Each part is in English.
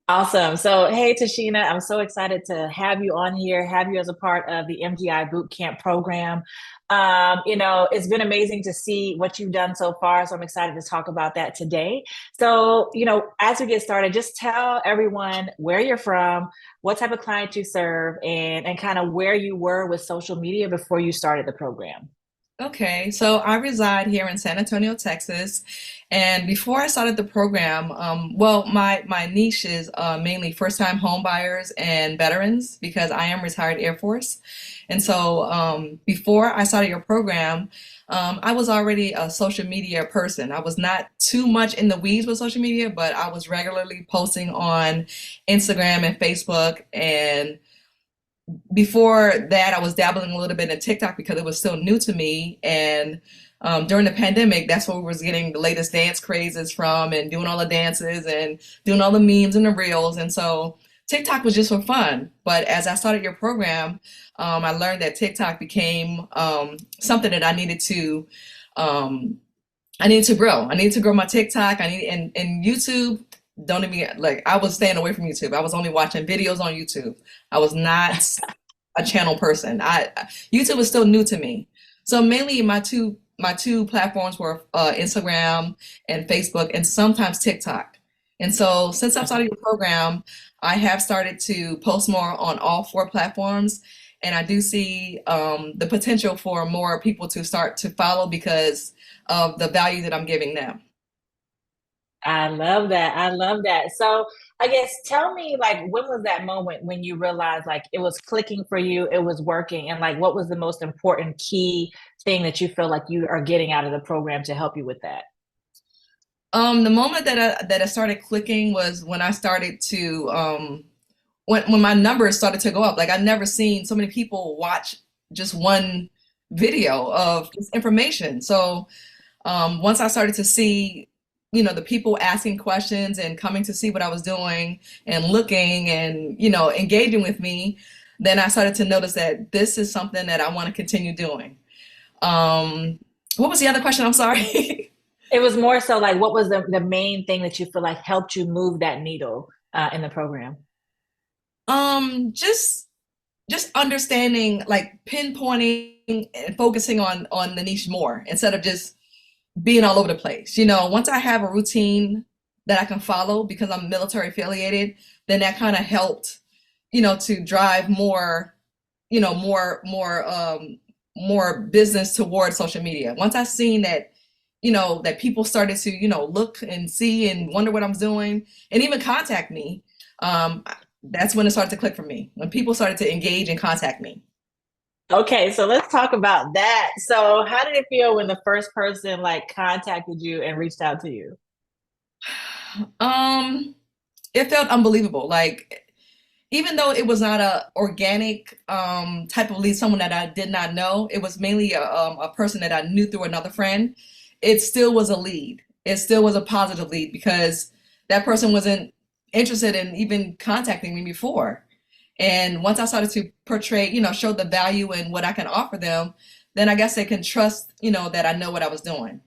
Awesome. So, hey, Tashina, I'm so excited to have you on here, have you as a part of the MDI Boot Camp program. It's been amazing to see what you've done so far. So, I'm excited to talk about that today. So, as we get started, just tell everyone where you're from, what type of client you serve, and kind of where you were with social media before you started the program. Okay, so I reside here in San Antonio, Texas, and before I started the program, my niche is mainly first-time home buyers and veterans because I am retired Air Force, and so before I started your program, I was already a social media person. I was not too much in the weeds with social media, but I was regularly posting on Instagram and Facebook and before that, I was dabbling a little bit in TikTok because it was still new to me. And during the pandemic, that's where we was getting the latest dance crazes from and doing all the dances and doing all the memes and the reels. And so TikTok was just for fun. But as I started your program, I learned that TikTok became something that um, I needed to grow. I needed to grow my TikTok. And YouTube. Don't even like I was staying away from YouTube. I was only watching videos on YouTube. I was not a channel person. YouTube was still new to me. So mainly my two platforms were Instagram and Facebook and sometimes TikTok. And so since I've started your program, I have started to post more on all four platforms. And I do see the potential for more people to start to follow because of the value that I'm giving them. I love that. I love that. So, I guess tell me, like, when was that moment when you realized like it was clicking for you, it was working, and like what was the most important key thing that you feel like you are getting out of the program to help you with that? The moment that I started clicking was when I started to when my numbers started to go up. Like I'd never seen so many people watch just one video of just information. So once I started to see, the people asking questions and coming to see what I was doing and looking and, engaging with me, then I started to notice that this is something that I want to continue doing. Um, what was the other question? I'm sorry. It was more so like what was the main thing that you feel like helped you move that needle in the program? Just understanding, like pinpointing and focusing on the niche more instead of just being all over the place. Once I have a routine that I can follow because I'm military affiliated, then that kind of helped, to drive more, more business towards social media. Once I seen that, that people started to, look and see and wonder what I'm doing and even contact me, um, that's when it started to click for me. When people started to engage and contact me. Okay, so let's talk about that. So, how did it feel when the first person like contacted you and reached out to you? Um, it felt unbelievable. Like even though it was not a organic type of lead, someone that I did not know, it was mainly a person that I knew through another friend. It still was a lead. It still was a positive lead because that person wasn't interested in even contacting me before. And once I started to portray, show the value in what I can offer them, then I guess they can trust, that I know what I was doing.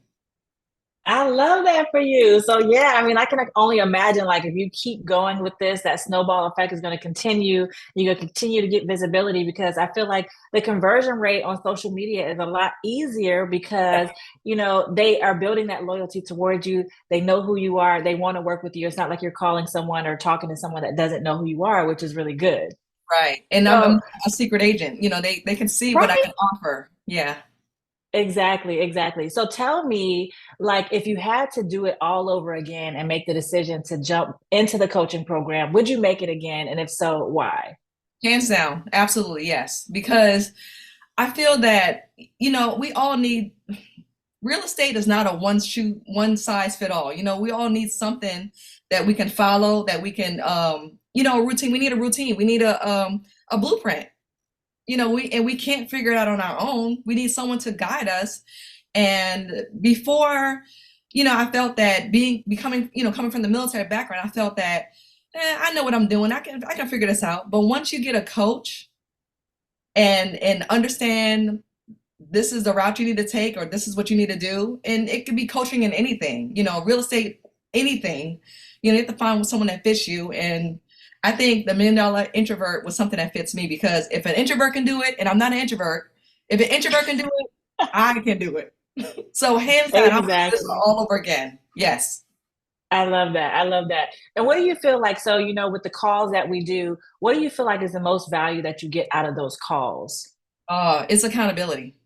I love that for you. So yeah, I mean, I can like, only imagine like if you keep going with this, that snowball effect is going to continue. You're going to continue to get visibility because I feel like the conversion rate on social media is a lot easier because they are building that loyalty towards you. They know who you are. They want to work with you. It's not like you're calling someone or talking to someone that doesn't know who you are, which is really good. Right. And I'm So not a secret agent. They can see what I right. can offer. Yeah. Exactly, exactly. So tell me, like, if you had to do it all over again and make the decision to jump into the coaching program, would you make it again? And if so, why? Hands down. Absolutely, yes. Because I feel that, we all need real estate is not a one size fit all. We all need something that we can follow, that we can a routine. We need a routine. We need a blueprint. We can't figure it out on our own. We need someone to guide us. And before, I felt that becoming, coming from the military background, I felt that I know what I'm doing. I can figure this out. But once you get a coach and understand this is the route you need to take or this is what you need to do, and it could be coaching in anything. Real estate anything, you have to find someone that fits you. And I think the $1 million introvert was something that fits me because if an introvert can do it, and I'm not an introvert, if an introvert can do it, I can do it. So hands down, I want to do this Exactly. all over again. Yes. I love that. I love that. And what do you feel like? So, with the calls that we do, what do you feel like is the most value that you get out of those calls? It's accountability.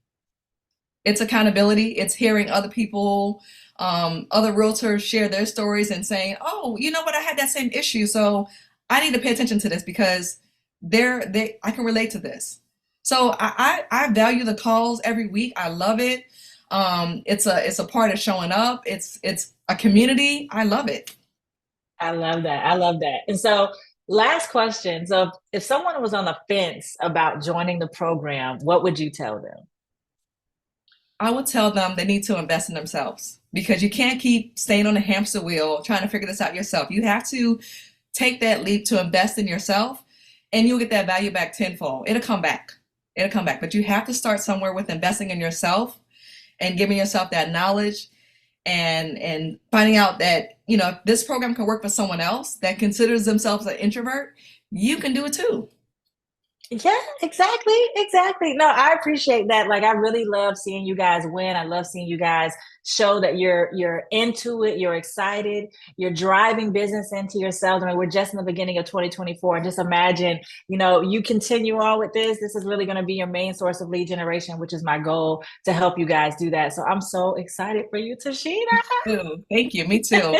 It's accountability. It's hearing other people, other realtors share their stories and saying, "Oh, you know what? I had that same issue, so I need to pay attention to this because I can relate to this." So I value the calls every week. I love it. It's a part of showing up. It's a community. I love it. I love that. I love that. And so, last question. So, if someone was on the fence about joining the program, what would you tell them? I would tell them they need to invest in themselves because you can't keep staying on the hamster wheel trying to figure this out yourself. You have to take that leap to invest in yourself and you'll get that value back tenfold. It'll come back. It'll come back. But you have to start somewhere with investing in yourself and giving yourself that knowledge and finding out that, if this program can work for someone else that considers themselves an introvert, you can do it too. Yeah, exactly, exactly. No, I appreciate that. Like, I really love seeing you guys win. I love seeing you guys show that you're into it, you're excited, you're driving business into yourselves. I mean, we're just in the beginning of 2024. And just imagine, you continue on with this. This is really going to be your main source of lead generation, which is my goal to help you guys do that. So I'm so excited for you, Tashina. Ooh, thank you. Me too.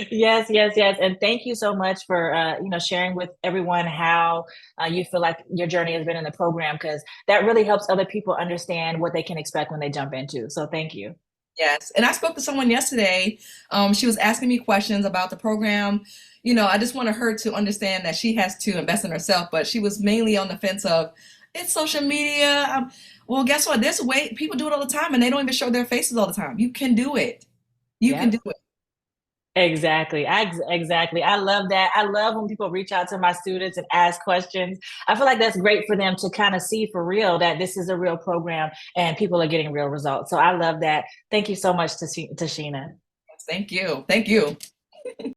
Yes, yes, yes. And thank you so much for sharing with everyone how you feel like your journey has been in the program, because that really helps other people understand what they can expect when they jump into. So thank you. Yes. And I spoke to someone yesterday. She was asking me questions about the program. I just wanted her to understand that she has to invest in herself, but she was mainly on the fence of it's social media. Well, guess what? There's a way people do it all the time and they don't even show their faces all the time. You can do it. You can Yep. do it. Exactly. Exactly. I love that. I love when people reach out to my students and ask questions. I feel like that's great for them to kind of see for real that this is a real program and people are getting real results. So I love that. Thank you so much, Tashina. Yes, thank you. Thank you.